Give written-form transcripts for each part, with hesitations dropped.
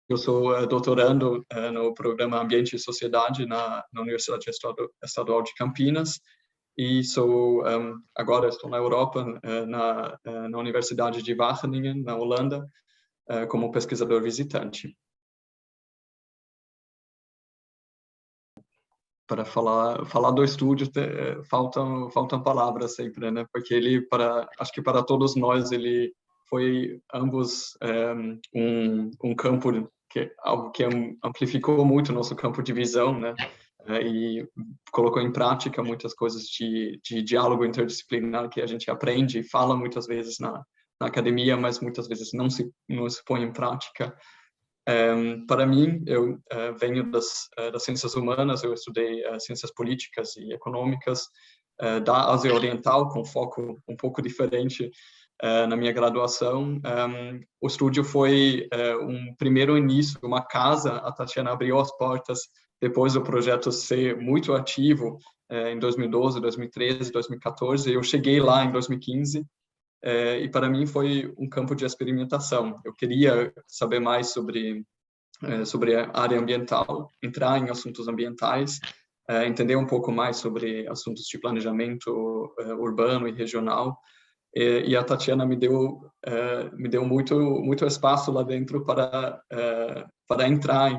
Eu sou doutorando no programa Ambiente e Sociedade na Universidade Estadual de Campinas e agora estou na Europa, na Universidade de Wageningen, na Holanda, como pesquisador visitante. Para falar do estúdio, faltam palavras sempre, né? Porque acho que para todos nós ele foi ambos um campo algo que amplificou muito o nosso campo de visão, né? E colocou em prática muitas coisas de diálogo interdisciplinar que a gente aprende e fala muitas vezes na academia, mas muitas vezes não se põe em prática. Para mim, eu venho das ciências humanas, eu estudei ciências políticas e econômicas da Ásia Oriental, com foco um pouco diferente na minha graduação. O estúdio foi um primeiro início, uma casa. A Tatiana abriu as portas depois do projeto ser muito ativo em 2012, 2013, 2014. Eu cheguei lá em 2015. E para mim foi um campo de experimentação. Eu queria saber mais sobre a área ambiental, entrar em assuntos ambientais, entender um pouco mais sobre assuntos de planejamento urbano e regional. E a Tatiana me deu muito espaço lá dentro para entrar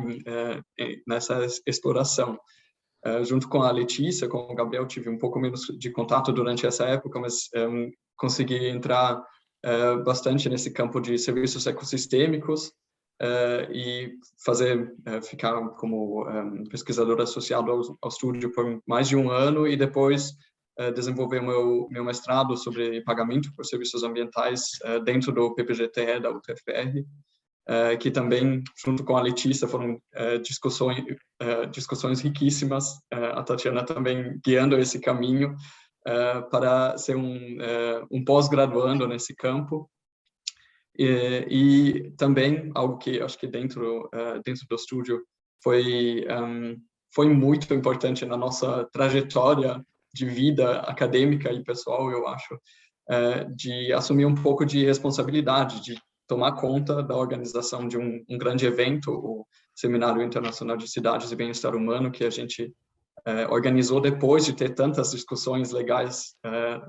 nessa exploração. Junto com a Letícia, com o Gabriel, tive um pouco menos de contato durante essa época, mas consegui entrar bastante nesse campo de serviços ecossistêmicos e ficar como pesquisador associado ao estúdio por mais de um ano e depois desenvolver meu mestrado sobre pagamento por serviços ambientais dentro do PPGTE da UTFPR, que também, junto com a Letícia, foram discussões riquíssimas, a Tatiana também guiando esse caminho para ser um pós-graduando nesse campo. E também algo que acho que dentro do estúdio foi muito importante na nossa trajetória de vida acadêmica e pessoal, eu acho, de assumir um pouco de responsabilidade, de tomar conta da organização de um grande evento, o Seminário Internacional de Cidades e Bem-Estar Humano, que a gente organizou depois de ter tantas discussões legais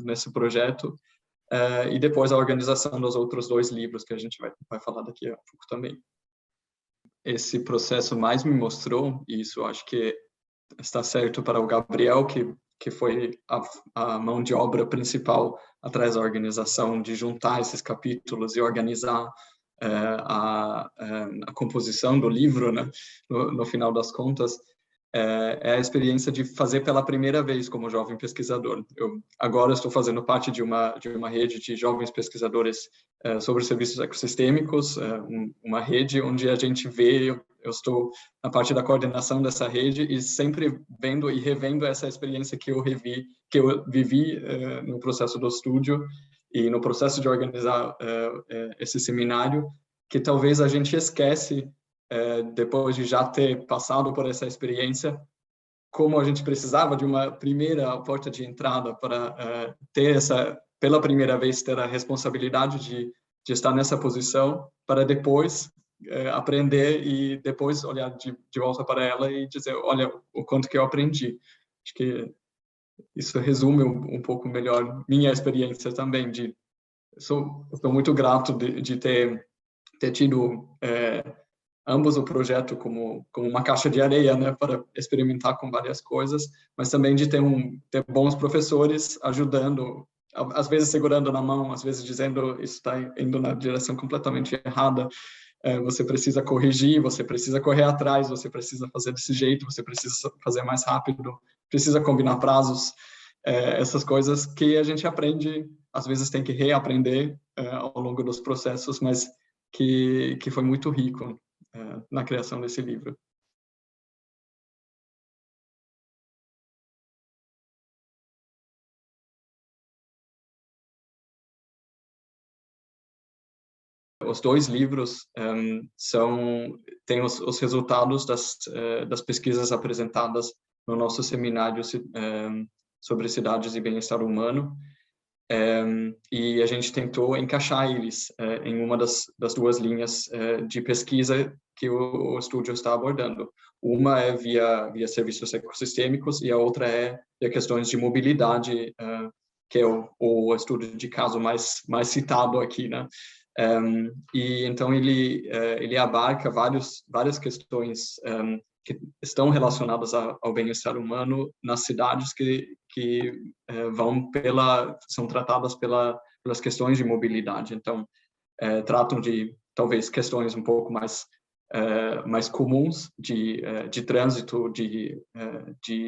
nesse projeto, e depois a organização dos outros 2 livros que a gente vai falar daqui a pouco também. Esse processo mais me mostrou, e isso acho que está certo para o Gabriel, que foi a mão de obra principal atrás da organização, de juntar esses capítulos e organizar a composição do livro, né, no final das contas, é a experiência de fazer pela primeira vez como jovem pesquisador. Agora estou fazendo parte de uma rede de jovens pesquisadores sobre serviços ecossistêmicos, uma rede onde a gente vê, eu estou na parte da coordenação dessa rede e sempre vendo e revendo essa experiência que eu vivi no processo do estúdio e no processo de organizar esse seminário, que talvez a gente esquece depois de já ter passado por essa experiência, como a gente precisava de uma primeira porta de entrada para pela primeira vez, ter a responsabilidade de estar nessa posição, para depois aprender e depois olhar de volta para ela e dizer, olha, o quanto que eu aprendi. Acho que isso resume um pouco melhor minha experiência também. Sou muito grato de ter tido ambos o projeto como uma caixa de areia, né, para experimentar com várias coisas, mas também de ter bons professores ajudando, às vezes segurando na mão, às vezes dizendo isso está indo na direção completamente errada, você precisa corrigir, você precisa correr atrás, você precisa fazer desse jeito, você precisa fazer mais rápido, precisa combinar prazos, essas coisas que a gente aprende, às vezes tem que reaprender ao longo dos processos, mas que foi muito rico na criação desse livro. Os 2 livros têm os resultados das pesquisas apresentadas no nosso seminário sobre cidades e bem-estar humano. e a gente tentou encaixar eles em uma das duas linhas de pesquisa que o estúdio está abordando. Uma é via serviços ecossistêmicos e a outra é via questões de mobilidade, que é o estudo de caso mais citado aqui, né? E então ele abarca várias questões que estão relacionadas ao bem-estar humano nas cidades que são tratadas pelas questões de mobilidade. Então, tratam de talvez questões um pouco mais comuns de trânsito, de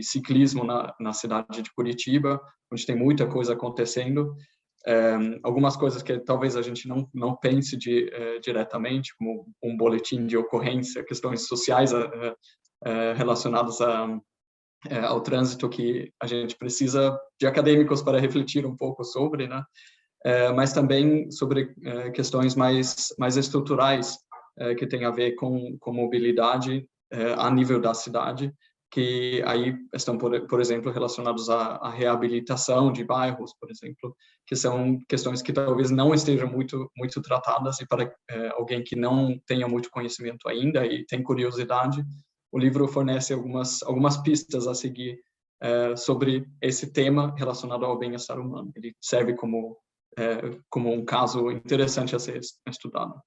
ciclismo na cidade de Curitiba, onde tem muita coisa acontecendo. Algumas coisas que talvez a gente não pense diretamente, como um boletim de ocorrência, questões sociais relacionadas ao trânsito, que a gente precisa de acadêmicos para refletir um pouco sobre, né? Mas também sobre questões mais estruturais, que tem a ver com mobilidade a nível da cidade, que aí estão, por exemplo, relacionados à reabilitação de bairros, por exemplo, que são questões que talvez não estejam muito tratadas, e para alguém que não tenha muito conhecimento ainda e tem curiosidade, o livro fornece algumas pistas a seguir sobre esse tema relacionado ao bem-estar humano. Ele serve como um caso interessante a ser estudado.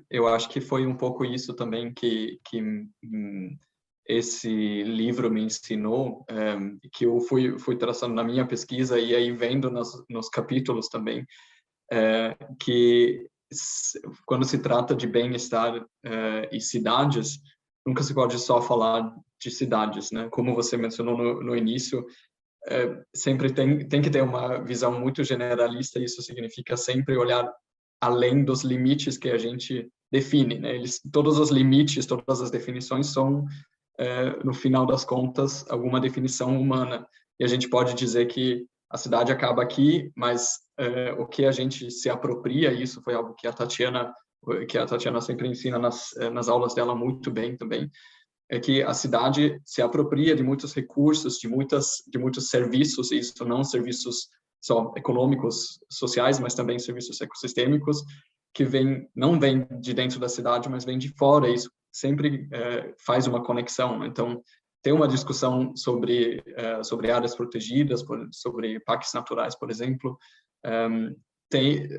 Eu acho que foi um pouco isso também que esse livro me ensinou, que eu fui traçando na minha pesquisa e aí vendo nos capítulos também, que quando se trata de bem-estar e cidades, nunca se pode só falar de cidades, né? Como você mencionou no início, sempre tem que ter uma visão muito generalista, e isso significa sempre olhar além dos limites que a gente define, né? Todos os limites, todas as definições são, no final das contas, alguma definição humana. E a gente pode dizer que a cidade acaba aqui, mas o que a gente se apropria, isso foi algo que a Tatiana sempre ensina nas aulas dela muito bem também, é que a cidade se apropria de muitos recursos, de muitos serviços, e isso não serviços só econômicos, sociais, mas também serviços ecossistêmicos, que não vem de dentro da cidade, mas vem de fora, e isso sempre faz uma conexão. Então, tem uma discussão sobre áreas protegidas, sobre parques naturais, por exemplo,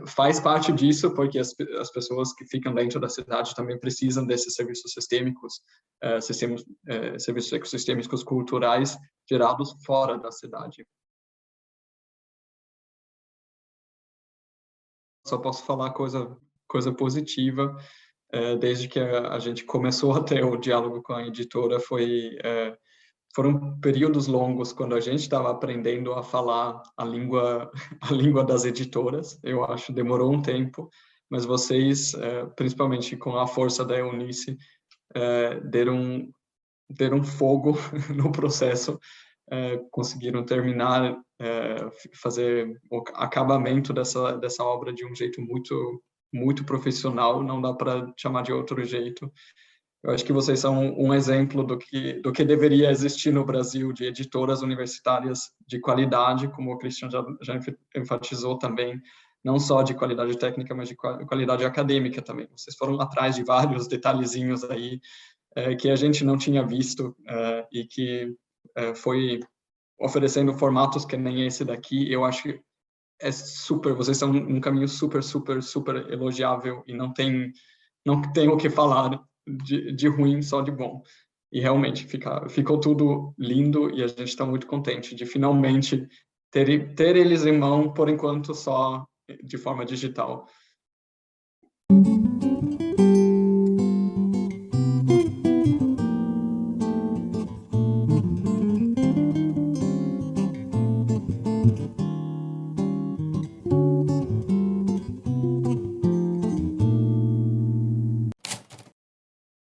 faz parte disso, porque as pessoas que ficam dentro da cidade também precisam desses serviços sistêmicos, serviços ecossistêmicos culturais gerados fora da cidade. Só posso falar coisa positiva. Desde que a gente começou a ter o diálogo com a editora, foram períodos longos quando a gente estava aprendendo a falar a língua das editoras. Eu acho, demorou um tempo, mas vocês, principalmente com a força da Eunice, deram fogo no processo, conseguiram terminar, fazer o acabamento dessa obra de um jeito muito profissional, não dá para chamar de outro jeito. Eu acho que vocês são um exemplo do que deveria existir no Brasil, de editoras universitárias de qualidade, como o Christian já enfatizou também, não só de qualidade técnica, mas de qualidade acadêmica também. Vocês foram atrás de vários detalhezinhos aí que a gente não tinha visto, e que foi oferecendo formatos que nem esse daqui. Eu acho que vocês estão num caminho super elogiável, e não tem o que falar de ruim, só de bom. E realmente ficou tudo lindo, e a gente está muito contente de finalmente ter eles em mão, por enquanto só de forma digital.